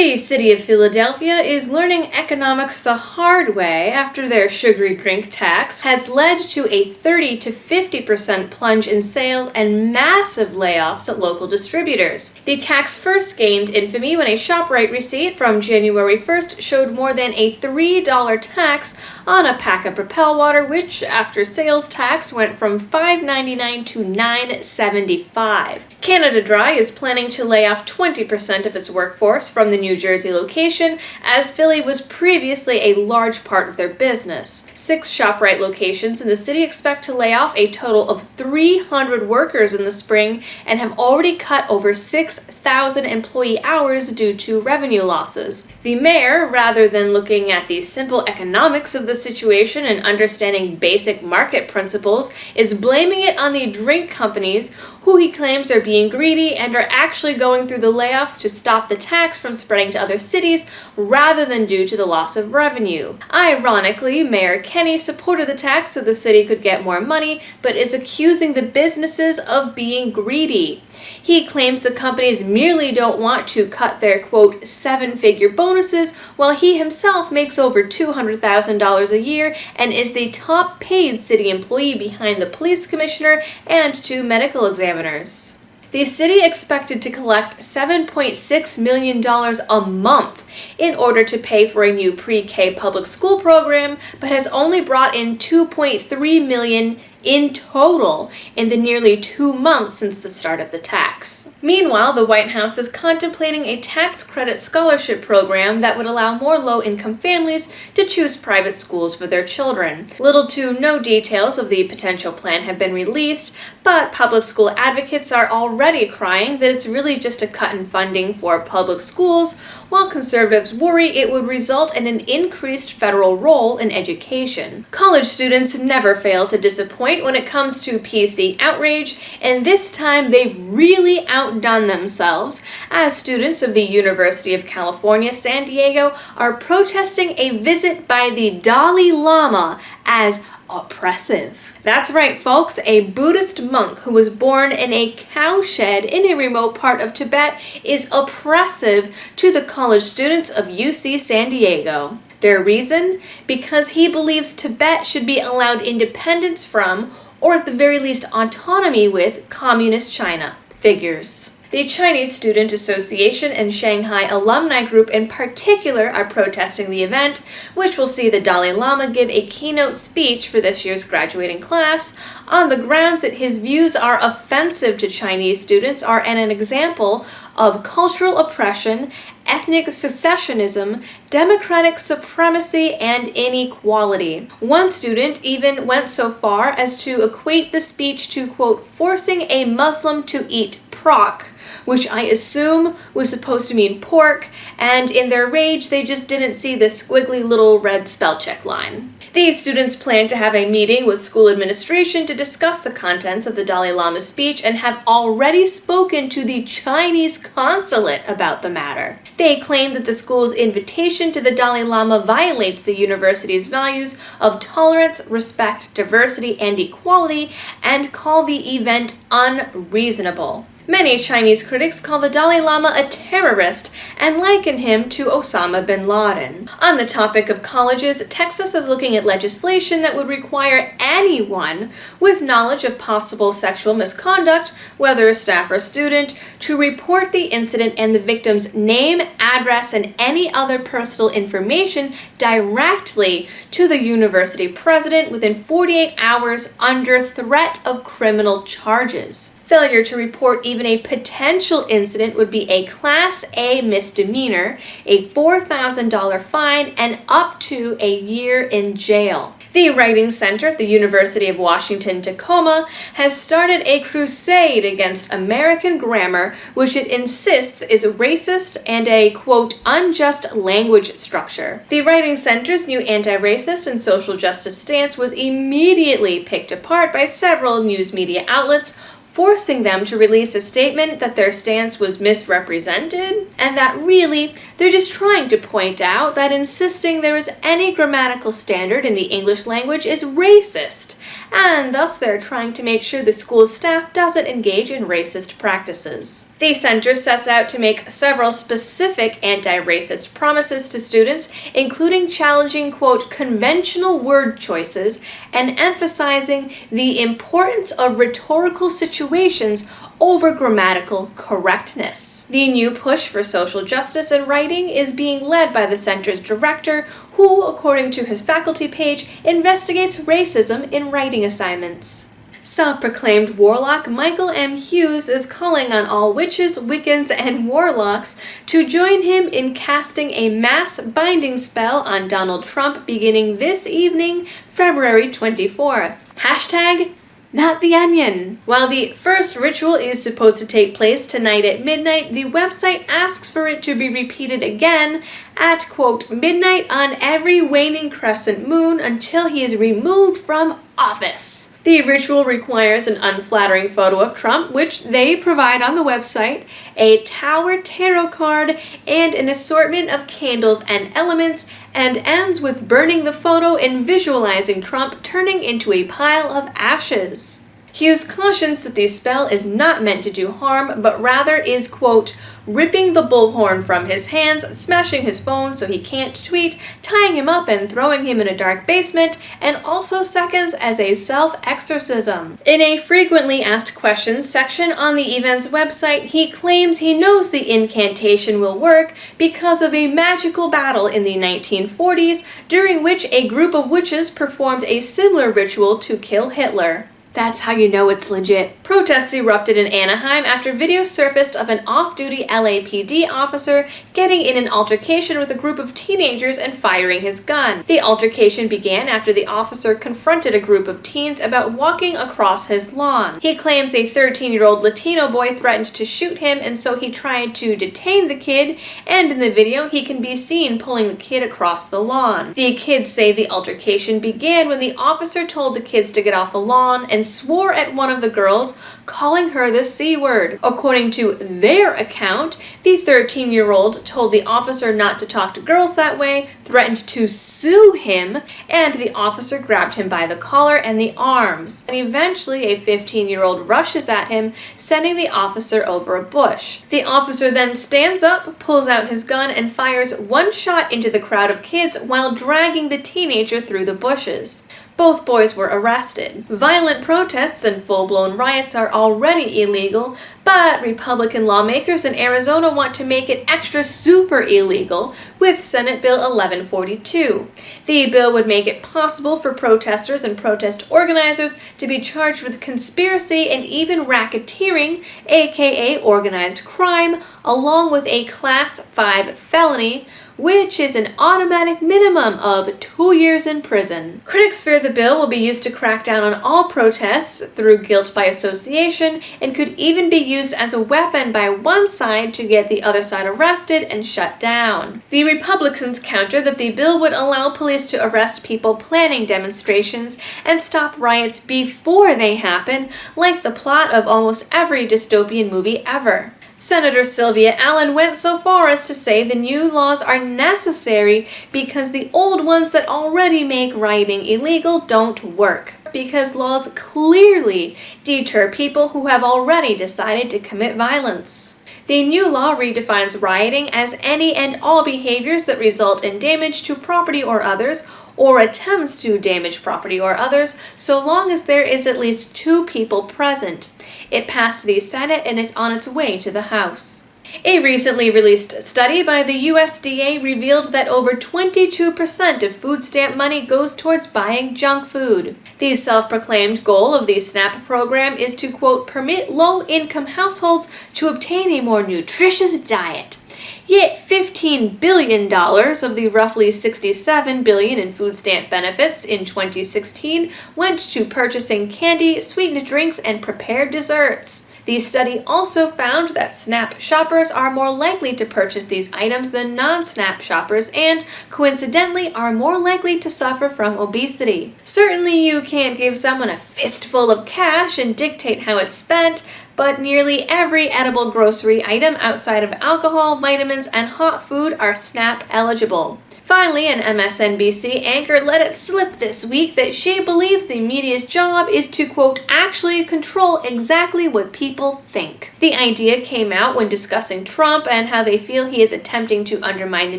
The city of Philadelphia is learning economics the hard way after their sugary drink tax has led to a 30 to 50% plunge in sales and massive layoffs at local distributors. The tax first gained infamy when a ShopRite receipt from January 1st showed more than a $3 tax on a pack of Propel water, which after sales tax went from $5.99 to $9.75. Canada Dry is planning to lay off 20% of its workforce from the New Jersey location, as Philly was previously a large part of their business. 6 ShopRite locations in the city expect to lay off a total of 300 workers in the spring and have already cut over 6,000 employee hours due to revenue losses. The mayor, rather than looking at the simple economics of the situation and understanding basic market principles, is blaming it on the drink companies, who he claims are being greedy and are actually going through the layoffs to stop the tax from spreading to other cities rather than due to the loss of revenue. Ironically, Mayor Kenney supported the tax so the city could get more money, but is accusing the businesses of being greedy. He claims the companies merely don't want to cut their, quote, 7-figure bonuses, while he himself makes over $200,000 a year and is the top paid city employee behind the police commissioner and 2 medical examiners. The city expected to collect $7.6 million a month in order to pay for a new pre-K public school program, but has only brought in $2.3 million in total in the nearly 2 months since the start of the tax. Meanwhile, the White House is contemplating a tax credit scholarship program that would allow more low-income families to choose private schools for their children. Little to no details of the potential plan have been released, but public school advocates are already crying that it's really just a cut in funding for public schools, while conservatives worry it would result in an increased federal role in education. College students never fail to disappoint when it comes to PC outrage, and this time they've really outdone themselves as students of the University of California, San Diego are protesting a visit by the Dalai Lama as oppressive. That's right, folks, a Buddhist monk who was born in a cowshed in a remote part of Tibet is oppressive to the college students of UC San Diego. Their reason? Because he believes Tibet should be allowed independence from, or at the very least autonomy with, Communist China. Figures. The Chinese Student Association and Shanghai Alumni Group in particular are protesting the event, which will see the Dalai Lama give a keynote speech for this year's graduating class on the grounds that his views are offensive to Chinese students are an example of cultural oppression, ethnic secessionism, democratic supremacy, and inequality. One student even went so far as to equate the speech to, quote, forcing a Muslim to eat proc, which I assume was supposed to mean pork, and in their rage they just didn't see the squiggly little red spell check line. These students plan to have a meeting with school administration to discuss the contents of the Dalai Lama's speech and have already spoken to the Chinese consulate about the matter. They claim that the school's invitation to the Dalai Lama violates the university's values of tolerance, respect, diversity, and equality, and call the event unreasonable. Many Chinese critics call the Dalai Lama a terrorist and liken him to Osama bin Laden. On the topic of colleges, Texas is looking at legislation that would require anyone with knowledge of possible sexual misconduct, whether a staff or student, to report the incident and the victim's name, address, and any other personal information directly to the university president within 48 hours under threat of criminal charges. Failure to report even a potential incident would be a Class A misdemeanor, a $4,000 fine, and up to a year in jail. The Writing Center at the University of Washington, Tacoma, has started a crusade against American grammar, which it insists is racist and a, quote, unjust language structure. The Writing Center's new anti-racist and social justice stance was immediately picked apart by several news media outlets, forcing them to release a statement that their stance was misrepresented, and that really, they're just trying to point out that insisting there is any grammatical standard in the English language is racist, and thus they're trying to make sure the school's staff doesn't engage in racist practices. The center sets out to make several specific anti-racist promises to students, including challenging, quote, conventional word choices and emphasizing the importance of rhetorical situations over grammatical correctness. The new push for social justice in writing is being led by the center's director, who, according to his faculty page, investigates racism in writing assignments. Self-proclaimed warlock Michael M. Hughes is calling on all witches, Wiccans, and warlocks to join him in casting a mass binding spell on Donald Trump beginning this evening, February 24th. Hashtag Not the Onion. While the first ritual is supposed to take place tonight at midnight, the website asks for it to be repeated again at, quote, midnight on every waning crescent moon until he is removed from office. The ritual requires an unflattering photo of Trump, which they provide on the website, a Tower Tarot card, and an assortment of candles and elements, and ends with burning the photo and visualizing Trump turning into a pile of ashes. Hughes cautions that the spell is not meant to do harm, but rather is, quote, ripping the bullhorn from his hands, smashing his phone so he can't tweet, tying him up and throwing him in a dark basement, and also seconds as a self-exorcism. In a frequently asked questions section on the event's website, he claims he knows the incantation will work because of a magical battle in the 1940s, during which a group of witches performed a similar ritual to kill Hitler. That's how you know it's legit. Protests erupted in Anaheim after video surfaced of an off-duty LAPD officer getting in an altercation with a group of teenagers and firing his gun. The altercation began after the officer confronted a group of teens about walking across his lawn. He claims a 13-year-old Latino boy threatened to shoot him, and so he tried to detain the kid, and in the video he can be seen pulling the kid across the lawn. The kids say the altercation began when the officer told the kids to get off the lawn and swore at one of the girls, calling her the C word. According to their account, the 13-year-old told the officer not to talk to girls that way, threatened to sue him, and the officer grabbed him by the collar and the arms. And eventually a 15-year-old rushes at him, sending the officer over a bush. The officer then stands up, pulls out his gun, and fires one shot into the crowd of kids while dragging the teenager through the bushes. Both boys were arrested. Violent protests and full-blown riots are already illegal, but Republican lawmakers in Arizona want to make it extra super illegal with Senate Bill 1142. The bill would make it possible for protesters and protest organizers to be charged with conspiracy and even racketeering, aka organized crime, along with a Class 5 felony, which is an automatic minimum of 2 years in prison. Critics fear the bill will be used to crack down on all protests through guilt by association and could even be used as a weapon by one side to get the other side arrested and shut down. The Republicans counter that the bill would allow police to arrest people planning demonstrations and stop riots before they happen, like the plot of almost every dystopian movie ever. Senator Sylvia Allen went so far as to say the new laws are necessary because the old ones that already make rioting illegal don't work, because laws clearly deter people who have already decided to commit violence. The new law redefines rioting as any and all behaviors that result in damage to property or others, or attempts to damage property or others, so long as there is at least 2 people present. It passed the Senate and is on its way to the House. A recently released study by the USDA revealed that over 22% of food stamp money goes towards buying junk food. The self-proclaimed goal of the SNAP program is to, quote, permit low-income households to obtain a more nutritious diet. Yet $15 billion of the roughly $67 billion in food stamp benefits in 2016 went to purchasing candy, sweetened drinks, and prepared desserts. The study also found that SNAP shoppers are more likely to purchase these items than non-SNAP shoppers and, coincidentally, are more likely to suffer from obesity. Certainly you can't give someone a fistful of cash and dictate how it's spent, but nearly every edible grocery item outside of alcohol, vitamins, and hot food are SNAP eligible. Finally, an MSNBC anchor let it slip this week that she believes the media's job is to, quote, actually control exactly what people think. The idea came out when discussing Trump and how they feel he is attempting to undermine the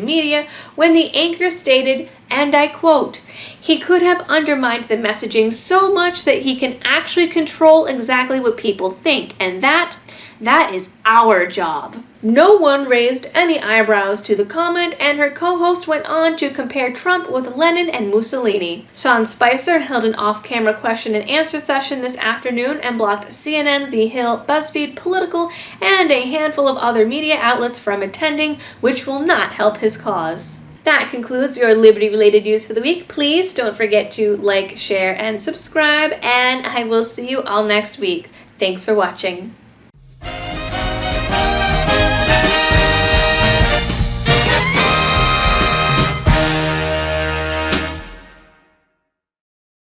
media, when the anchor stated, and I quote, he could have undermined the messaging so much that he can actually control exactly what people think, and that is our job. No one raised any eyebrows to the comment, and her co-host went on to compare Trump with Lenin and Mussolini. Sean Spicer held an off-camera question and answer session this afternoon and blocked CNN, The Hill, BuzzFeed, Political, and a handful of other media outlets from attending, which will not help his cause. That concludes your Liberty-related news for the week. Please don't forget to like, share, and subscribe, and I will see you all next week. Thanks for watching.